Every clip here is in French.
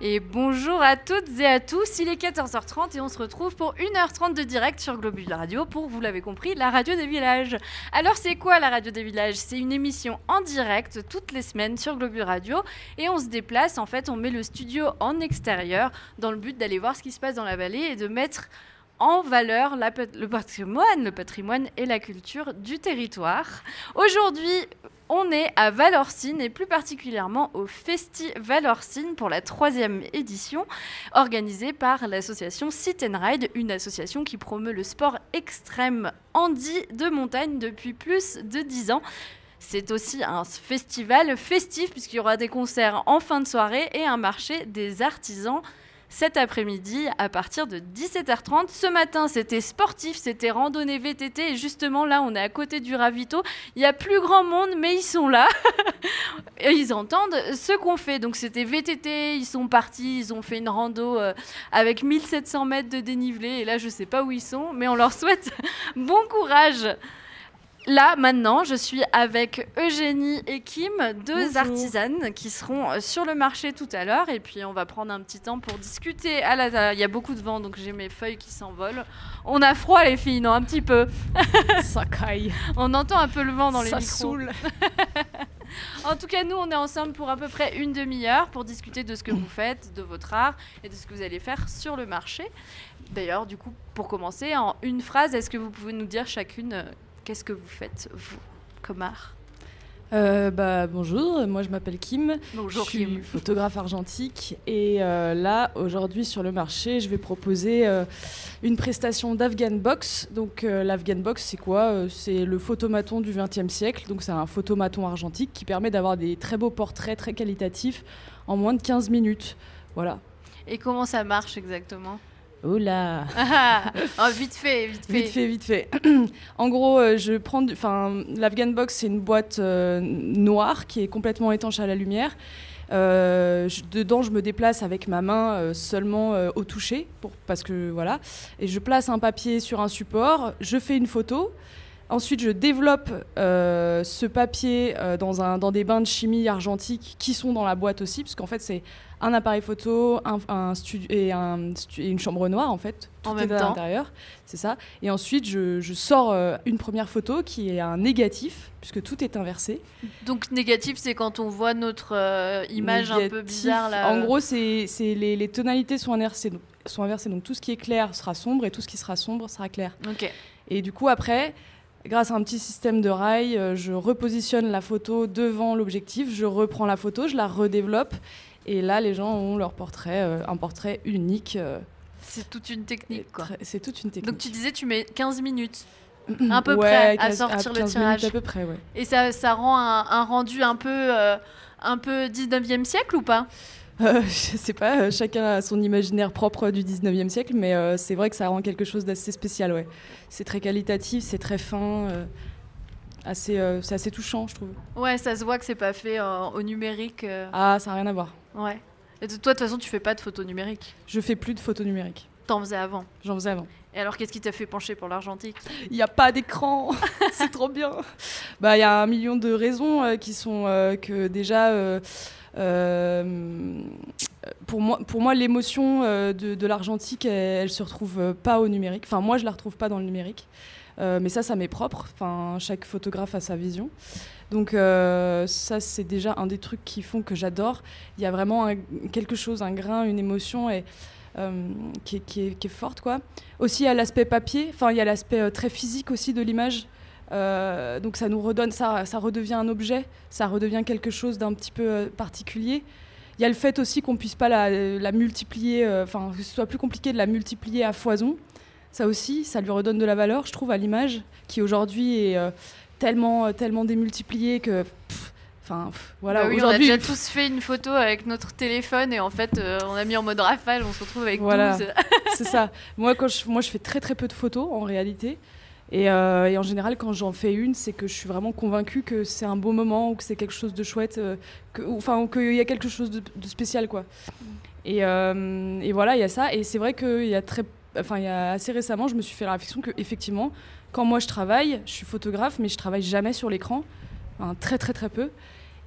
Et bonjour à toutes et à tous, il est 14h30 et on se retrouve pour 1h30 de direct sur Globule Radio pour, vous l'avez compris, la radio des villages. Alors c'est quoi la radio des villages? C'est une émission en direct toutes les semaines sur Globule Radio et on se déplace, en fait on met le studio en extérieur dans le but d'aller voir ce qui se passe dans la vallée et de mettre en valeur le patrimoine et la culture du territoire. Aujourd'hui, on est à Valorcine et plus particulièrement au Festi Valorcine pour la 3e édition organisée par l'association Sit and Ride, une association qui promeut le sport extrême handi de montagne depuis plus de 10 ans. C'est aussi un festival festif puisqu'il y aura des concerts en fin de soirée et un marché des artisans cet après-midi à partir de 17h30. Ce matin, c'était sportif, c'était randonnée VTT. Et justement, là, on est à côté du ravito. Il y a plus grand monde, mais ils sont là. Et ils entendent ce qu'on fait. Donc, c'était VTT. Ils sont partis. Ils ont fait une rando avec 1700 mètres de dénivelé. Et là, je ne sais pas où ils sont, mais on leur souhaite bon courage. Là, maintenant, je suis avec Eugénie et Kim, deux artisanes qui seront sur le marché tout à l'heure. Et puis, on va prendre un petit temps pour discuter. Il y a beaucoup de vent, donc j'ai mes feuilles qui s'envolent. On a froid, les filles, non? Un petit peu. Ça caille. On entend un peu le vent dans les micros. Ça saoule. En tout cas, nous, on est ensemble pour à peu près une demi-heure pour discuter de ce que vous faites, de votre art et de ce que vous allez faire sur le marché. D'ailleurs, du coup, pour commencer, en une phrase, est-ce que vous pouvez nous dire chacune... Qu'est-ce que vous faites, vous, comme art? Bonjour, moi je m'appelle Kim. Bonjour, je suis photographe argentique et là, aujourd'hui, sur le marché, je vais proposer une prestation d'Afghan Box. Donc l'Afghan Box, c'est quoi? C'est le photomaton du XXe siècle. Donc c'est un photomaton argentique qui permet d'avoir des très beaux portraits très qualitatifs en moins de 15 minutes. Voilà. Et comment ça marche exactement? Oh là. Vite fait. Vite fait. En gros, l'Afghan Box, c'est une boîte noire qui est complètement étanche à la lumière. Dedans, je me déplace avec ma main seulement au toucher, parce que voilà. Et je place un papier sur un support, je fais une photo. Ensuite, je développe ce papier dans des bains de chimie argentique qui sont dans la boîte aussi, parce qu'en fait, c'est un appareil photo, un studio et une chambre noire, en fait. Tout en est même à temps. l'intérieur. C'est ça. Et ensuite, je sors une première photo qui est un négatif, puisque tout est inversé. Donc, négatif, c'est quand on voit notre image négatif, un peu bizarre. Là. En gros, les tonalités sont inversées. Donc, tout ce qui est clair sera sombre et tout ce qui sera sombre sera clair. Ok. Et du coup, après... Grâce à un petit système de rails, je repositionne la photo devant l'objectif, je reprends la photo, je la redéveloppe, et là, les gens ont leur portrait, un portrait unique. C'est toute une technique, quoi. C'est toute une technique. Donc tu disais, tu mets 15 minutes, à peu près, à sortir le tirage. À peu près, ouais. Et ça rend un rendu un peu 19e siècle ou pas? Je sais pas, chacun a son imaginaire propre du 19e siècle, mais c'est vrai que ça rend quelque chose d'assez spécial, ouais. C'est très qualitatif, c'est très fin, c'est assez touchant, je trouve. Ouais, ça se voit que c'est pas fait au numérique. Ah, ça n'a rien à voir. Ouais. Et toi, de toute façon, tu fais pas de photos numériques? Je fais plus de photos numériques. T'en faisais avant? J'en faisais avant. Et alors, qu'est-ce qui t'a fait pencher pour l'argentique? Il n'y a pas d'écran, c'est trop bien. Il y a 1 million de raisons qui sont que déjà... pour moi, l'émotion de l'argentique, elle se retrouve pas au numérique. Enfin, moi, je la retrouve pas dans le numérique. Mais ça m'est propre. Enfin, chaque photographe a sa vision. Donc ça, c'est déjà un des trucs qui font que j'adore. Il y a vraiment quelque chose, un grain, une émotion qui est forte, quoi. Aussi, il y a l'aspect papier. Enfin, il y a l'aspect très physique aussi de l'image. Donc ça nous redonne, ça redevient un objet, ça redevient quelque chose d'un petit peu particulier. Il y a le fait aussi qu'on puisse pas la multiplier, que ce soit plus compliqué de la multiplier à foison. Ça aussi, ça lui redonne de la valeur, je trouve, à l'image, qui aujourd'hui est tellement démultipliée que... voilà, oui, aujourd'hui, on a déjà tous fait une photo avec notre téléphone et en fait, on a mis en mode rafale, on se retrouve avec 12. C'est ça. Moi, je fais très très peu de photos, en réalité. Et en général, quand j'en fais une, c'est que je suis vraiment convaincue que c'est un beau moment ou que c'est quelque chose de chouette, qu'il y a quelque chose de spécial, quoi. Et voilà, il y a ça. Et c'est vrai qu'il y a assez récemment, je me suis fait la réflexion qu'effectivement, quand moi je travaille, je suis photographe, mais je travaille jamais sur l'écran, très très très peu.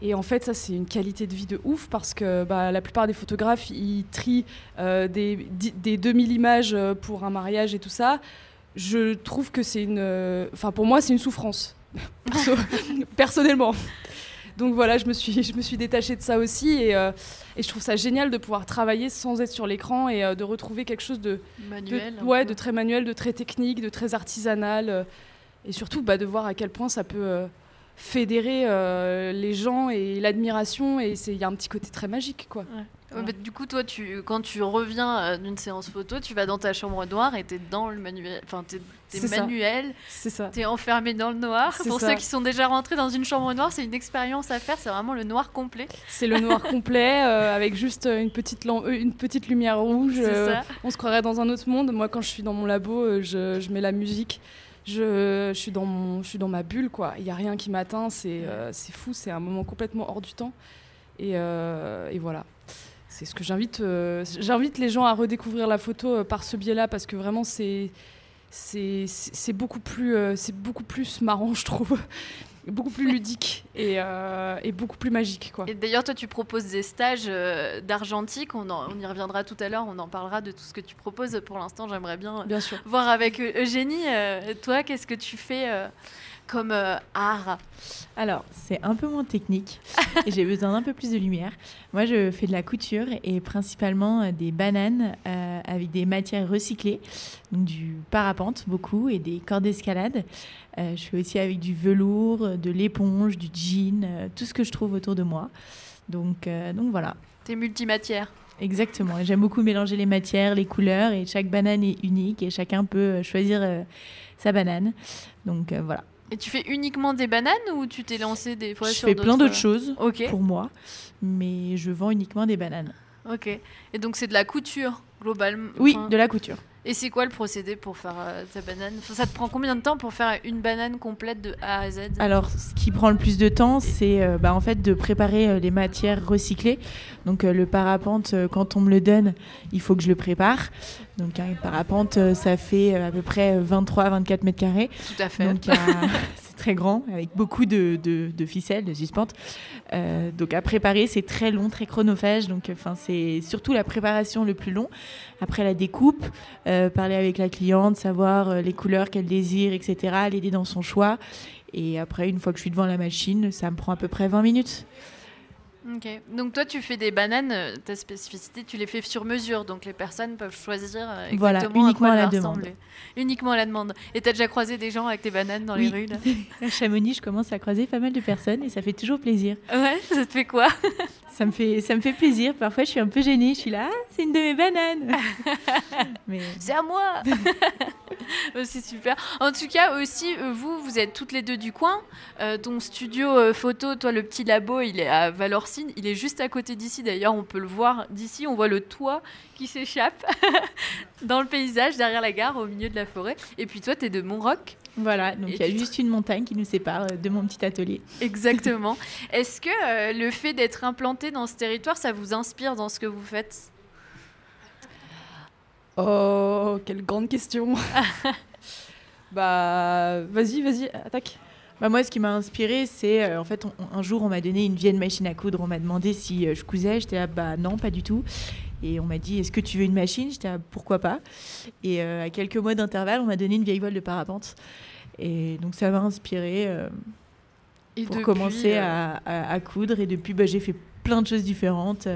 Et en fait, ça, c'est une qualité de vie de ouf parce que la plupart des photographes, ils trient des 2000 images pour un mariage et tout ça. Je trouve que c'est pour moi, c'est une souffrance, personnellement. Donc voilà, je me suis détachée de ça aussi et je trouve ça génial de pouvoir travailler sans être sur l'écran et de retrouver quelque chose de très manuel, de très technique, de très artisanal et surtout de voir à quel point ça peut fédérer les gens et l'admiration et il y a un petit côté très magique quoi. Ouais. Ouais, mais du coup toi quand tu reviens d'une séance photo, tu vas dans ta chambre noire et t'es dans le manuel, enfin t'es manuel, c'est ça. T'es enfermé dans le noir. Pour ceux qui sont déjà rentrés dans une chambre noire, c'est une expérience à faire, c'est vraiment le noir complet. C'est le noir complet avec juste une petite lumière rouge. On se croirait dans un autre monde. Moi quand je suis dans mon labo, je mets la musique. Je suis dans ma bulle quoi. Il y a rien qui m'atteint, c'est fou, c'est un moment complètement hors du temps et voilà. C'est ce que j'invite les gens à redécouvrir la photo par ce biais-là parce que vraiment c'est beaucoup plus marrant je trouve. Beaucoup plus ludique et beaucoup plus magique quoi. Et d'ailleurs toi tu proposes des stages d'argentique, on y reviendra tout à l'heure, on en parlera de tout ce que tu proposes. Pour l'instant j'aimerais bien voir avec Eugénie, toi qu'est-ce que tu fais comme art? Alors c'est un peu moins technique et j'ai besoin d'un peu plus de lumière. Moi je fais de la couture et principalement des bananes avec des matières recyclées, donc du parapente beaucoup et des cordes d'escalade. Je fais aussi avec du velours, de l'éponge, du jean, tout ce que je trouve autour de moi. Donc voilà. T'es multimatière. Exactement. Et j'aime beaucoup mélanger les matières, les couleurs et chaque banane est unique et chacun peut choisir sa banane. Donc voilà. Et tu fais uniquement des bananes ou tu t'es lancé des fois sur d'autres... Je fais plein d'autres choses pour moi, mais je vends uniquement des bananes. Ok. Et donc c'est de la couture globalement? Oui, de la couture. Et c'est quoi le procédé pour faire ta banane? Ça te prend combien de temps pour faire une banane complète de A à Z? Alors, ce qui prend le plus de temps, c'est en fait de préparer les matières recyclées. Donc, le parapente, quand on me le donne, il faut que je le prépare. Donc, un parapente, ça fait à peu près 23-24 mètres carrés. Tout à fait. Donc, c'est très grand, avec beaucoup de ficelles, de suspentes. Donc, à préparer, c'est très long, très chronophage. Donc, c'est surtout la préparation le plus long. Après, la découpe, parler avec la cliente, savoir les couleurs qu'elle désire, etc., l'aider dans son choix. Et après, une fois que je suis devant la machine, ça me prend à peu près 20 minutes. Ok. Donc toi, tu fais des bananes, ta spécificité, tu les fais sur mesure. Donc les personnes peuvent choisir exactement uniquement à la demande. Uniquement à la demande. Et tu as déjà croisé des gens avec tes bananes dans les rues là? À Chamonix, je commence à croiser pas mal de personnes et ça fait toujours plaisir. Ouais, ça te fait quoi? Ça me fait plaisir. Parfois, je suis un peu gênée. Je suis là, c'est une de mes bananes. Mais... C'est à moi. C'est super. En tout cas, aussi, vous êtes toutes les deux du coin. Ton studio photo, toi, le petit labo, il est à Valorcine. Il est juste à côté d'ici. D'ailleurs, on peut le voir d'ici. On voit le toit qui s'échappe dans le paysage, derrière la gare, au milieu de la forêt. Et puis toi, tu es de Montroc. Voilà, donc il y a juste une montagne qui nous sépare de mon petit atelier. Exactement. Est-ce que le fait d'être implanté dans ce territoire, ça vous inspire dans ce que vous faites? Oh, quelle grande question. Vas-y, attaque. Moi, ce qui m'a inspirée, c'est en fait, un jour, on m'a donné une vieille machine à coudre. On m'a demandé si je cousais. J'étais là, non, pas du tout. Et on m'a dit, est-ce que tu veux une machine? J'étais là, pourquoi pas? Et à quelques mois d'intervalle, on m'a donné une vieille voile de parapente. Et donc, ça m'a inspirée pour commencer à coudre. Et depuis, j'ai fait plein de choses différentes.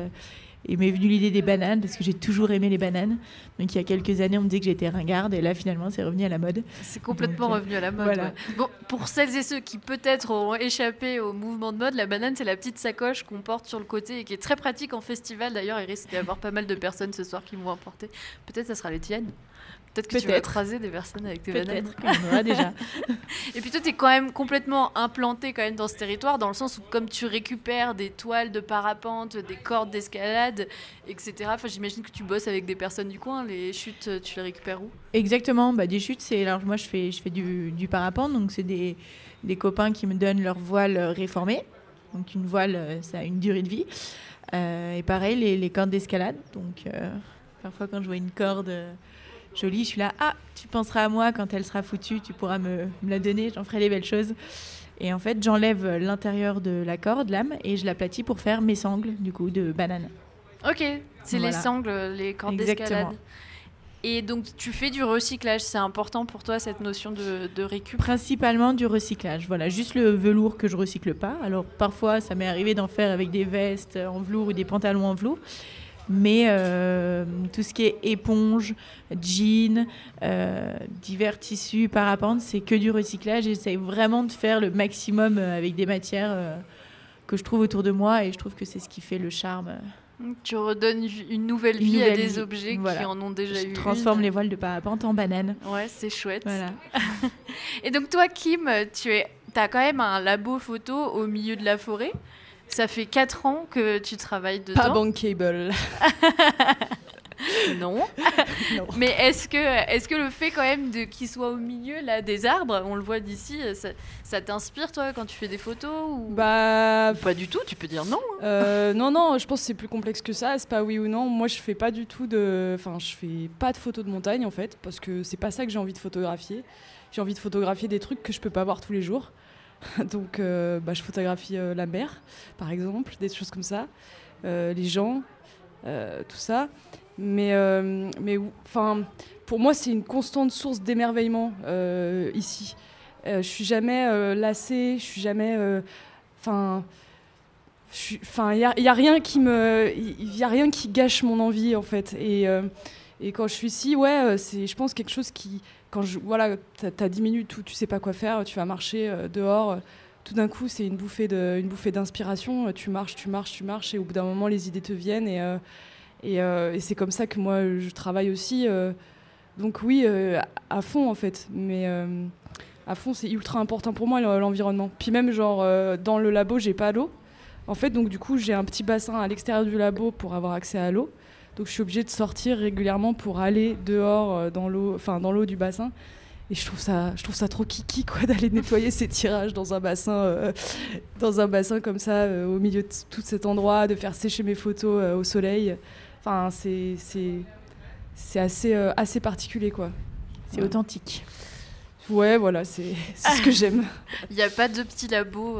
Et m'est venue l'idée des bananes, parce que j'ai toujours aimé les bananes. Donc il y a quelques années, on me disait que j'étais ringarde, et là finalement c'est revenu à la mode. C'est complètement revenu à la mode. Voilà. Ouais. Bon, pour celles et ceux qui peut-être auront échappé au mouvement de mode, la banane c'est la petite sacoche qu'on porte sur le côté et qui est très pratique en festival. D'ailleurs, il risque d'y avoir pas mal de personnes ce soir qui vont en porter. Peut-être ça sera les tiennes. Peut-être que tu vas croiser des personnes avec tes bananes. Peut-être qu'on aura déjà. Et puis toi, tu es quand même complètement implanté quand même dans ce territoire, dans le sens où comme tu récupères des toiles de parapente, des cordes d'escalade, etc. Enfin, j'imagine que tu bosses avec des personnes du coin. Les chutes, tu les récupères où? Exactement. Des chutes, c'est... Alors moi, je fais du parapente, donc c'est des copains qui me donnent leur voile réformée. Donc une voile, ça a une durée de vie. Et pareil, les cordes d'escalade. Donc parfois, quand je vois une corde... jolie, je suis là, tu penseras à moi quand elle sera foutue, tu pourras me la donner, j'en ferai des belles choses. Et en fait, j'enlève l'intérieur de la corde, lame, et je l'aplatis pour faire mes sangles, du coup, de banane. Ok, c'est les sangles, les cordes d'escalade. Et donc, tu fais du recyclage. C'est important pour toi, cette notion de récup? Principalement du recyclage. Voilà, juste le velours que je recycle pas. Alors, parfois, ça m'est arrivé d'en faire avec des vestes en velours ou des pantalons en velours. Mais tout ce qui est éponge, jean, divers tissus, parapente, c'est que du recyclage. J'essaie vraiment de faire le maximum avec des matières que je trouve autour de moi. Et je trouve que c'est ce qui fait le charme. Tu redonnes une nouvelle vie à des objets qui en ont déjà eu. Je transforme les voiles de parapente en bananes. Ouais, c'est chouette. Voilà. Et donc toi, Kim, t'as quand même un labo photo au milieu de la forêt. Ça fait 4 ans que tu travailles dedans. Pas bankable. Non. Non. Mais est-ce que le fait quand même qu'il soit au milieu là, des arbres, on le voit d'ici, ça t'inspire toi quand tu fais des photos ou... Bah, pas du tout, tu peux dire non. Non, je pense que c'est plus complexe que ça, c'est pas oui ou non. Moi je fais pas du tout je fais pas de photos de montagne en fait, parce que c'est pas ça que j'ai envie de photographier. J'ai envie de photographier des trucs que je peux pas voir tous les jours. Donc je photographie la mer par exemple, des choses comme ça, les gens, tout ça. Mais pour moi, c'est une constante source d'émerveillement ici. Je suis jamais lassée, je suis jamais. Il y a rien qui gâche mon envie en fait. Et quand je suis ici, c'est, je pense, quelque chose qui, t'as 10 minutes où tu sais pas quoi faire, tu vas marcher dehors. Tout d'un coup, c'est une bouffée d'inspiration. Tu marches, et au bout d'un moment, les idées te viennent et c'est comme ça que moi je travaille aussi. Donc oui, à fond en fait. Mais à fond, c'est ultra important pour moi l'environnement. Puis même dans le labo, j'ai pas l'eau. En fait, donc du coup, j'ai un petit bassin à l'extérieur du labo pour avoir accès à l'eau. Donc je suis obligée de sortir régulièrement pour aller dehors dans l'eau du bassin. Et je trouve ça trop kiki quoi, d'aller nettoyer ces tirages dans un bassin comme ça, au milieu de tout cet endroit, de faire sécher mes photos au soleil. Enfin, c'est assez particulier quoi. C'est authentique. Ouais, voilà, c'est ce que j'aime. Il n'y a pas de petit labo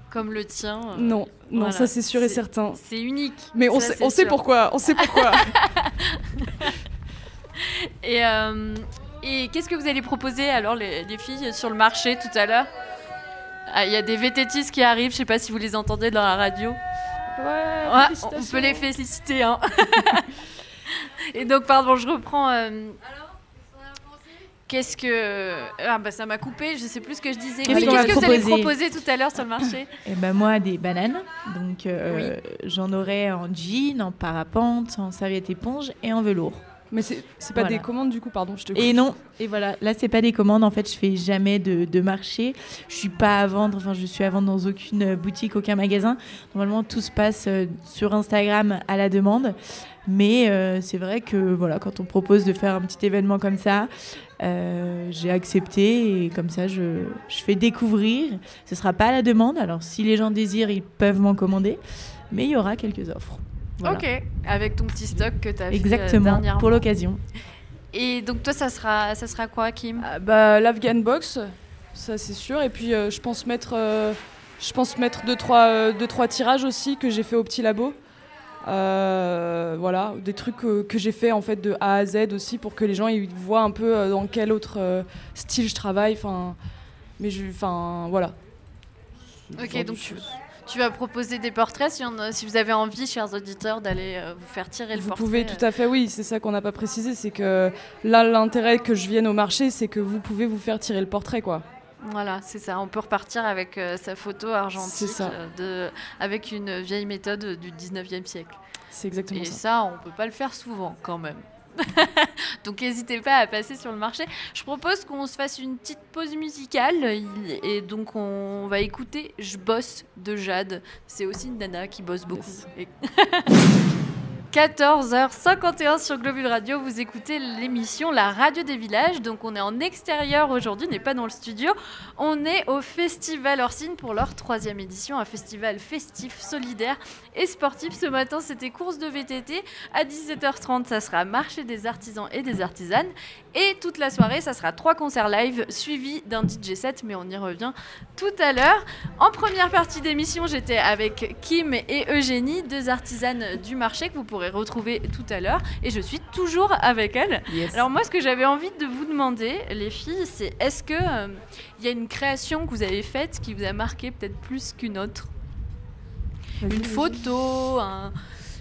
comme le tien. Non, voilà, ça c'est sûr et certain. C'est unique. Mais on sait pourquoi. Et qu'est-ce que vous allez proposer alors les filles sur le marché tout à l'heure? Il y a des VTTistes qui arrivent, je sais pas si vous les entendez dans la radio. Ouais, on peut les féliciter. Hein. Et donc, pardon, je reprends. Qu'est-ce que... ça m'a coupé, je sais plus ce que je disais. Qu'est-ce que vous allez proposer tout à l'heure sur le marché? Moi, des bananes. Donc, j'en aurai en jean, en parapente, en serviette éponge et en velours. Mais c'est pas des commandes du coup, pardon, je te coupe. Et non, et voilà, là c'est pas des commandes, en fait je fais jamais de marché, je suis à vendre dans aucune boutique, aucun magasin. Normalement tout se passe sur Instagram à la demande, mais c'est vrai que voilà, quand on propose de faire un petit événement comme ça, j'ai accepté et comme ça je fais découvrir. Ce sera pas à la demande, alors si les gens désirent ils peuvent m'en commander, mais il y aura quelques offres. Voilà. Ok, avec ton petit stock que tu as fait dernièrement. Pour l'occasion. Et donc toi, ça sera quoi, Kim? L'Afghan Box, ça c'est sûr. Et puis je pense mettre 2-3 tirages aussi que j'ai fait au petit labo. Voilà, des trucs que j'ai fait en fait de A à Z aussi pour que les gens ils voient un peu dans quel autre style je travaille. Voilà. Ok, donc tu vas proposer des portraits si vous avez envie, chers auditeurs, d'aller vous faire tirer le portrait. Vous pouvez, tout à fait, oui. C'est ça qu'on n'a pas précisé. C'est que là, l'intérêt que je vienne au marché, c'est que vous pouvez vous faire tirer le portrait, quoi. Voilà, c'est ça. On peut repartir avec sa photo argentique. C'est ça. Avec une vieille méthode du 19e siècle. C'est exactement ça. Et ça, on ne peut pas le faire souvent, quand même. Donc n'hésitez pas à passer sur le marché. Je propose qu'on se fasse une petite pause musicale et donc on va écouter Je bosse de Jade. C'est aussi une nana qui bosse beaucoup. Yes. 14h51 sur Globule Radio, vous écoutez l'émission La Radio des Villages. Donc on est en extérieur aujourd'hui, on n'est pas dans le studio. On est au Festival Orsine pour leur 3e édition, un festival festif, solidaire et sportif. Ce matin, c'était course de VTT. À 17h30, ça sera marché des artisans et des artisanes. Et toute la soirée, ça sera 3 concerts live suivis d'un DJ set, mais on y revient tout à l'heure. En première partie d'émission, j'étais avec Kim et Eugénie, 2 artisanes du marché que vous pourrez retrouver tout à l'heure. Et je suis toujours avec elles. Yes. Alors moi, ce que j'avais envie de vous demander, les filles, c'est est-ce que y a une création que vous avez faite qui vous a marqué peut-être plus qu'une autre ? Une photo,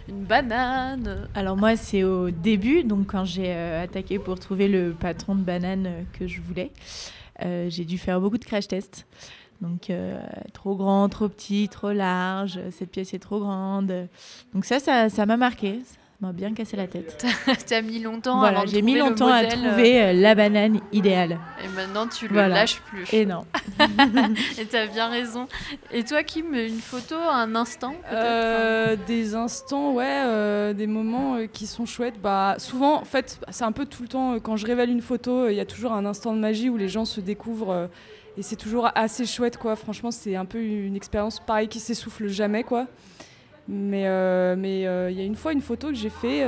une banane. Alors moi, c'est au début, donc quand j'ai attaqué pour trouver le patron de banane que je voulais, j'ai dû faire beaucoup de crash tests. Donc trop grand, trop petit, trop large, cette pièce est trop grande. Donc ça m'a marqué. Ça m'a bien cassé la tête. Tu as mis longtemps Voilà, avant de j'ai mis trouver le longtemps à modèle, trouver la banane idéale. Et maintenant, tu le Voilà. lâches plus. Et non. Et tu as bien raison. Et toi, Kim, une photo, un instant peut-être Des instants, ouais, des moments qui sont chouettes. Bah, souvent, en fait, c'est un peu tout le temps, quand je révèle une photo, il y a toujours un instant de magie où les gens se découvrent. Et c'est toujours assez chouette, quoi. Franchement, c'est un peu une expérience pareille qui s'essouffle jamais, quoi. Mais il y a une fois une photo que j'ai fait.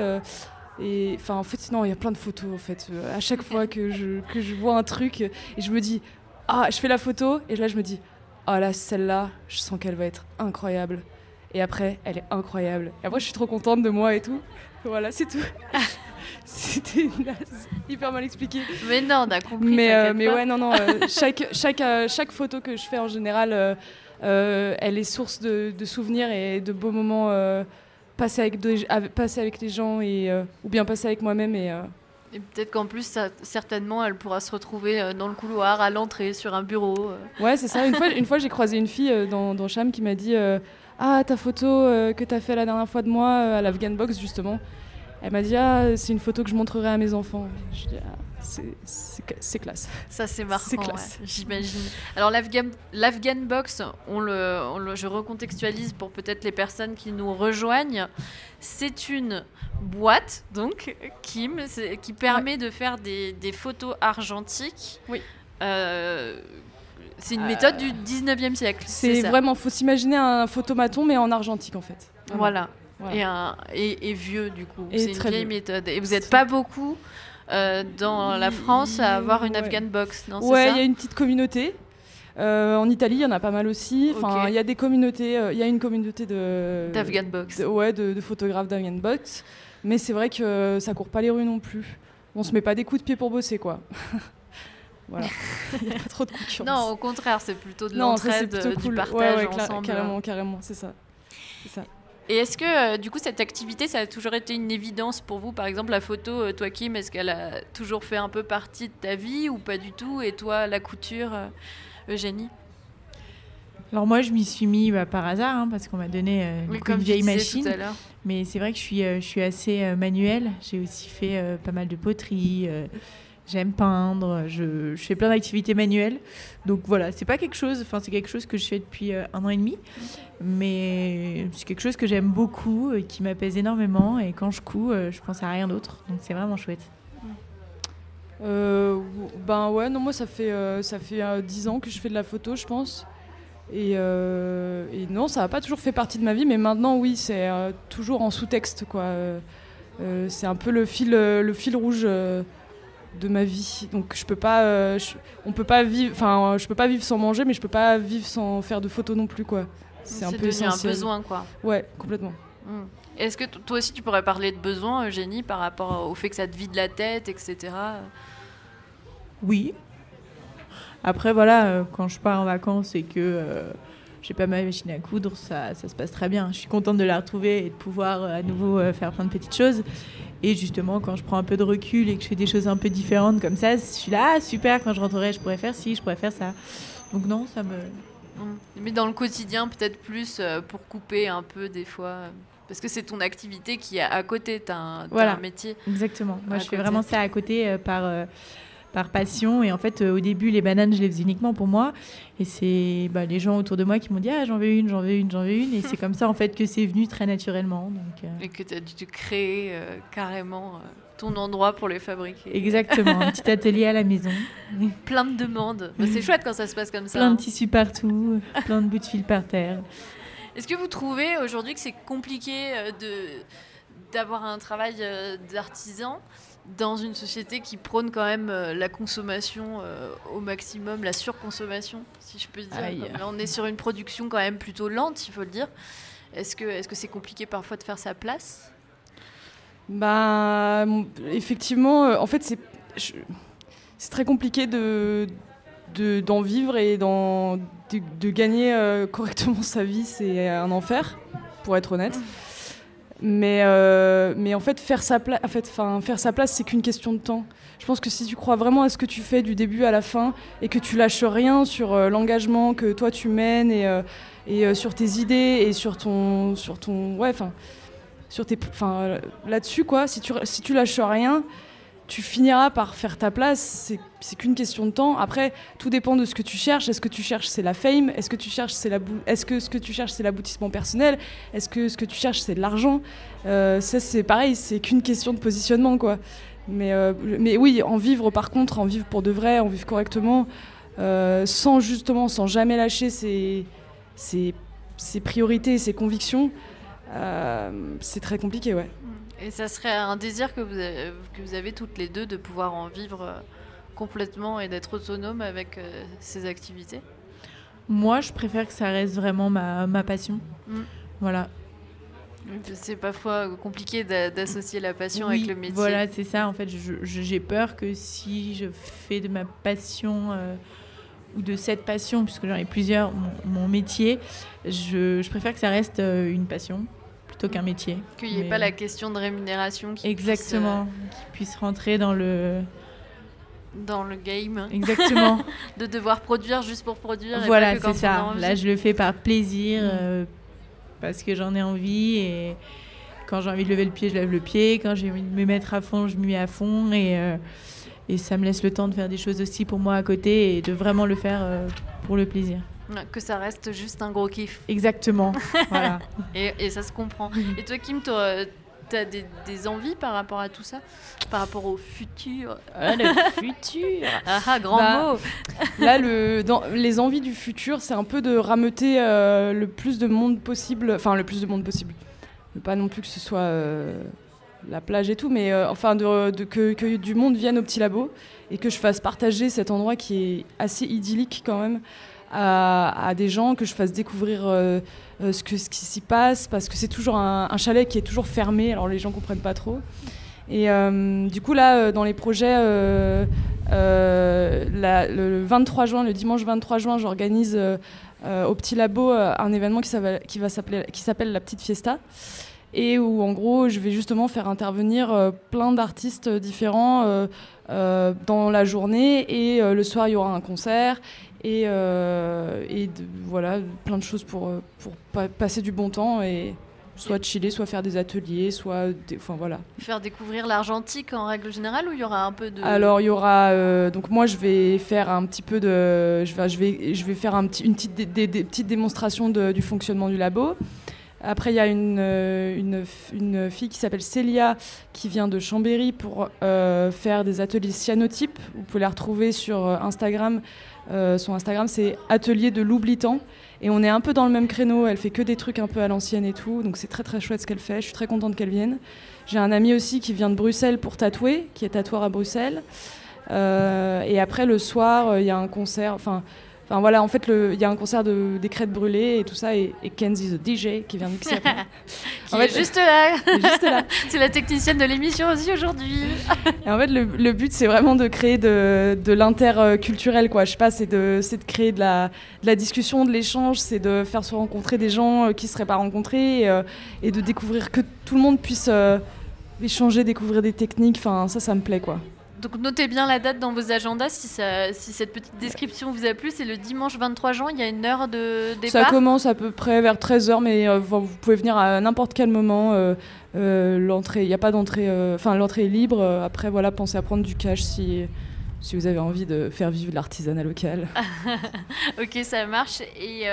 Et enfin, en fait, non, il y a plein de photos, en fait. À chaque fois que je vois un truc, et je me dis, ah, je fais la photo, et là, je me dis, ah là, celle-là, je sens qu'elle va être incroyable. Et après, elle est incroyable. Et après, je suis trop contente de moi et tout. Voilà, c'est tout. C'était hyper mal expliqué. Mais non, on a compris. Mais pas. ouais, non, chaque photo que je fais en général, elle est source de souvenirs et de beaux moments passés avec les gens ou bien passés avec moi-même. Et peut-être qu'en plus, certainement, elle pourra se retrouver dans le couloir, à l'entrée, sur un bureau. Ouais, c'est ça. Une fois, j'ai croisé une fille dans Cham qui m'a dit ah, ta photo que t'as fait la dernière fois de moi à l'Afghan-Box, justement. Elle m'a dit ah, c'est une photo que je montrerai à mes enfants. Je dis ah, c'est classe. Ça, c'est marrant, C'est classe. ouais, j'imagine. Alors, l'Afghan-Box, je recontextualise pour peut-être les personnes qui nous rejoignent. C'est une boîte, donc, Kim, qui permet de faire des photos argentiques. Oui. C'est une méthode du 19e siècle. C'est ça. vraiment, faut s'imaginer un photomaton, mais en argentique, en fait. Voilà. Voilà. Et vieux, du coup. Et C'est une très vieille vieux. méthode. Et vous n'êtes pas beaucoup dans la France à avoir une Ouais. Afghan Box, non? Ouais, c'est il ça y a une petite communauté. En Italie, il y en a pas mal aussi. Enfin, Ok. il y a des communautés. Il y a une communauté d'Afghan Box. de photographes d'Afghan Box. Mais c'est vrai que ça court pas les rues non plus. On se met pas des coups de pied pour bosser, quoi. Voilà. Il n'y a pas trop de concurrence. Non, au contraire, c'est plutôt de Non, ça, c'est l'entraide, plutôt du cool. partage Ouais, ensemble. carrément, c'est ça. Et est-ce que, du coup, cette activité, ça a toujours été une évidence pour vous? Par exemple, la photo, toi, Kim, est-ce qu'elle a toujours fait un peu partie de ta vie ou pas du tout? Et toi, la couture, Eugénie? Alors moi, je m'y suis mis par hasard, hein, parce qu'on m'a donné Oui, une comme vieille tu disais machine. tout à l'heure. Mais c'est vrai que je suis assez manuelle. J'ai aussi fait pas mal de poterie. J'aime peindre. Je fais plein d'activités manuelles. Donc voilà, c'est pas quelque chose. Enfin, c'est quelque chose que je fais depuis 1 an et demi. Mais c'est quelque chose que j'aime beaucoup, qui m'apaise énormément. Et quand je couds, je pense à rien d'autre. Donc c'est vraiment chouette. Ben ouais, non, moi ça fait 10 ans que je fais de la photo, je pense. Et non, ça n'a pas toujours fait partie de ma vie, mais maintenant, oui, c'est toujours en sous-texte, quoi. C'est un peu le fil rouge de ma vie. Donc je peux pas, on peut pas vivre, enfin, je peux pas vivre sans manger, mais je peux pas vivre sans faire de photos non plus, quoi. C'est un peu devenu essentiel. un besoin, quoi. Ouais, complètement. Est-ce que toi aussi, tu pourrais parler de besoin, Eugénie, par rapport au fait que ça te vide la tête, etc. Oui. Après, voilà, quand je pars en vacances et que j'ai pas ma machine à coudre, ça se passe très bien. Je suis contente de la retrouver et de pouvoir à nouveau faire plein de petites choses. Et justement, quand je prends un peu de recul et que je fais des choses un peu différentes comme ça, je suis là, super, quand je rentrerai, je pourrais faire ci, je pourrais faire ça. Donc non, ça me... Mais dans le quotidien, peut-être plus pour couper un peu des fois. Parce que c'est ton activité qui est à côté, t'as un métier. Exactement. Moi, à je fais côté. vraiment ça à côté par passion. Et en fait, au début, les bananes, je les faisais uniquement pour moi. Et c'est les gens autour de moi qui m'ont dit « Ah, j'en veux une. » Et c'est comme ça, en fait, que c'est venu très naturellement. Donc, Et que tu as dû te créer carrément ton endroit pour les fabriquer. Exactement. Un petit atelier à la maison. Plein de demandes. Bah, c'est chouette quand ça se passe comme ça. Plein hein. de tissus partout, plein de bouts de fil par terre. Est-ce que vous trouvez aujourd'hui que c'est compliqué d'avoir un travail d'artisan dans une société qui prône quand même la consommation au maximum, la surconsommation, si je peux dire. Là, on est sur une production quand même plutôt lente, il faut le dire. Est-ce que c'est compliqué parfois de faire sa place ? Bah, effectivement, en fait, c'est très compliqué d'en vivre et de gagner correctement sa vie. C'est un enfer, pour être honnête. Mais en fait, faire sa place, c'est qu'une question de temps. Je pense que si tu crois vraiment à ce que tu fais du début à la fin et que tu lâches rien sur l'engagement que toi tu mènes et sur tes idées et sur ton là-dessus quoi, si tu lâches rien, tu finiras par faire ta place. C'est qu'une question de temps. Après, tout dépend de ce que tu cherches. Est-ce que tu cherches c'est la fame ? Est-ce que ce que tu cherches c'est l'aboutissement personnel ? Est-ce que ce que tu cherches c'est de l'argent ? Ça c'est pareil, c'est qu'une question de positionnement quoi. Mais oui, en vivre pour de vrai, en vivre correctement, sans jamais lâcher ses priorités, ses convictions, c'est très compliqué, ouais. Et ça serait un désir que vous avez toutes les deux de pouvoir en vivre complètement et d'être autonome avec ces activités ? Moi, je préfère que ça reste vraiment ma passion. Voilà. C'est parfois compliqué d'associer la passion avec le métier. Voilà, c'est ça. En fait, j'ai peur que si je fais de ma passion ou de cette passion, puisque j'en ai plusieurs, mon métier, je préfère que ça reste une passion plutôt qu'un métier. Qu'il n'y ait pas la question de rémunération qui puisse rentrer dans le game. Exactement. De devoir produire juste pour produire. Voilà, et pas que c'est ça. Là, je le fais par plaisir, parce que j'en ai envie. Et quand j'ai envie de lever le pied, je lève le pied. Quand j'ai envie de me mettre à fond, je me mets à fond. Et ça me laisse le temps de faire des choses aussi pour moi à côté et de vraiment le faire pour le plaisir. Que ça reste juste un gros kiff. Exactement. Voilà. Et ça se comprend. Et toi, Kim, t'as des envies par rapport à tout ça ? Par rapport au futur ? Le futur. Grand mot. Là, dans les envies du futur, c'est un peu de rameuter le plus de monde possible. Enfin, le plus de monde possible. Pas non plus que ce soit la plage et tout, mais que du monde vienne au petit labo et que je fasse partager cet endroit qui est assez idyllique quand même à des gens, que je fasse découvrir ce qui s'y passe, parce que c'est toujours un chalet qui est toujours fermé, alors les gens comprennent pas trop. Et du coup là, dans les projets, le dimanche 23 juin, j'organise au Petit Labo un événement qui s'appelle la Petite Fiesta, et où en gros je vais justement faire intervenir plein d'artistes différents dans la journée, et le soir il y aura un concert. Voilà, plein de choses pour passer du bon temps et soit chiller, soit faire des ateliers, voilà. Faire découvrir l'Argentique en règle générale, ou il y aura un peu de... Alors il y aura donc moi je vais faire un petit peu de je vais faire une petite démonstration du fonctionnement du labo. Après, il y a une fille qui s'appelle Célia, qui vient de Chambéry pour faire des ateliers cyanotypes. Vous pouvez la retrouver sur Instagram. Son Instagram, c'est Atelier de l'Oublitant. Et on est un peu dans le même créneau. Elle fait que des trucs un peu à l'ancienne et tout. Donc c'est très très chouette ce qu'elle fait. Je suis très contente qu'elle vienne. J'ai un ami aussi qui vient de Bruxelles pour tatouer, qui est tatoueur à Bruxelles. Et après, le soir, il y a un concert... Enfin voilà, en fait, il y a un concert des Crêtes Brûlées et tout ça, et Kenzie the DJ qui vient mixer après. Juste là. Juste là. C'est la technicienne de l'émission aussi aujourd'hui. Et en fait, le but, c'est vraiment de créer de l'interculturel, quoi. Je sais pas, c'est de créer de la discussion, de l'échange, c'est de faire se rencontrer des gens qui ne seraient pas rencontrés, et de découvrir, que tout le monde puisse échanger, découvrir des techniques. Enfin, ça me plaît, quoi. Donc notez bien la date dans vos agendas si cette petite description vous a plu. C'est le dimanche 23 juin, il y a une heure de départ. Ça commence à peu près vers 13h, mais vous pouvez venir à n'importe quel moment. L'entrée, il n'y a pas d'entrée, l'entrée est libre. Après, voilà, pensez à prendre du cash si vous avez envie de faire vivre l'artisanat local. Ok, ça marche. Et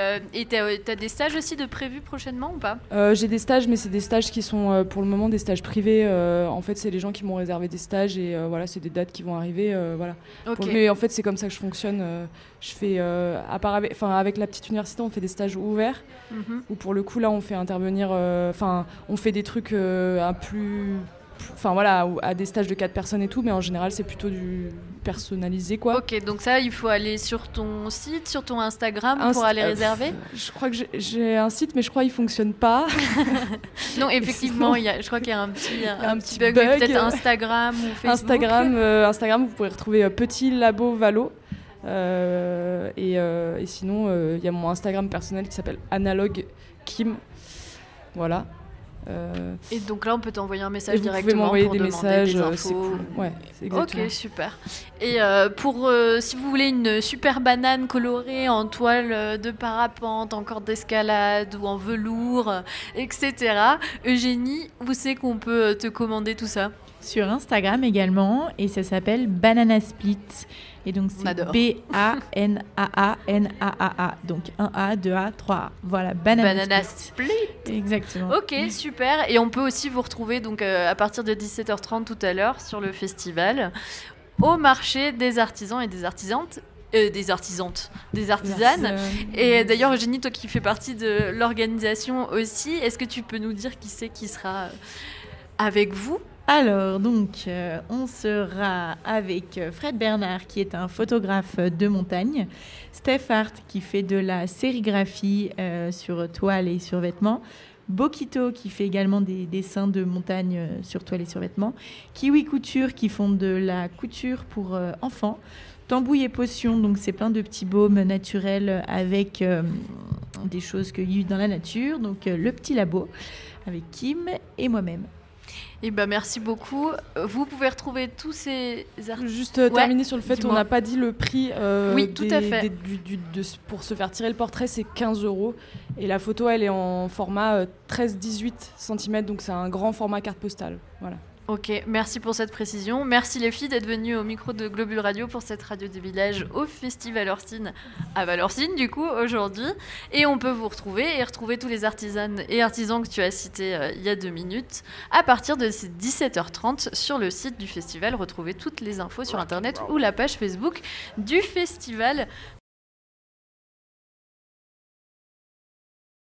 t'as des stages aussi de prévus prochainement ou pas ? J'ai des stages, mais c'est des stages qui sont pour le moment des stages privés. En fait, c'est les gens qui m'ont réservé des stages, et voilà, c'est des dates qui vont arriver. Voilà. Okay. Mais en fait, c'est comme ça que je fonctionne. Je fais, avec la petite université, on fait des stages ouverts, où pour le coup, là, on fait intervenir... on fait des trucs enfin voilà, à des stages de 4 personnes et tout, mais en général c'est plutôt du personnalisé quoi. Ok, donc ça, il faut aller sur ton site, sur ton Instagram pour aller réserver. Je crois que j'ai un site, mais je crois qu'il fonctionne pas. Non, effectivement, je crois qu'il y a un petit bug. Mais peut-être Instagram ou Facebook. Instagram, vous pouvez retrouver Petit Labo Valo. Et sinon, il y a mon Instagram personnel qui s'appelle Analogue Kim. Voilà. Et donc là, on peut t'envoyer un message directement. Vous pouvez m'envoyer des messages, des infos. c'est cool. Ouais, c'est exactement. Ok, super. Et si vous voulez une super banane colorée en toile de parapente, en corde d'escalade ou en velours, etc., Eugénie, où c'est qu'on peut te commander tout ça? Sur Instagram également, et ça s'appelle Banana Split. Et donc c'est B-A-N-A-A-N-A-A-A. Donc 1A, 2A, 3A. Voilà, Banana Split. Exactement. Ok, super. Et on peut aussi vous retrouver donc, à partir de 17h30 tout à l'heure sur le festival, au marché des artisans et des artisanes. Des artisanes. Et d'ailleurs, Eugénie, toi qui fais partie de l'organisation aussi, est-ce que tu peux nous dire qui c'est qui sera avec vous? Alors, donc, on sera avec Fred Bernard, qui est un photographe de montagne, Steph Hart, qui fait de la sérigraphie sur toile et sur vêtements, Bokito, qui fait également des dessins de montagne sur toile et sur vêtements, Kiwi Couture, qui font de la couture pour enfants, Tambouille et Potion, donc c'est plein de petits baumes naturels avec des choses cueillies dans la nature, donc le petit labo avec Kim et moi-même. Eh ben, merci beaucoup. Vous pouvez retrouver tous ces articles. Juste terminer sur le fait qu'on n'a pas dit le prix. Oui, tout à fait. Pour se faire tirer le portrait, c'est 15 €. Et la photo, elle est en format 13-18 cm, donc c'est un grand format carte postale. Voilà. Ok, merci pour cette précision. Merci les filles d'être venues au micro de Globule Radio pour cette radio des villages au Festival Orsine à Valorcine du coup aujourd'hui. Et on peut vous retrouver et retrouver tous les artisanes et artisans que tu as cités il y a 2 minutes à partir de 17h30 sur le site du festival. Retrouvez toutes les infos sur internet ou la page Facebook du festival.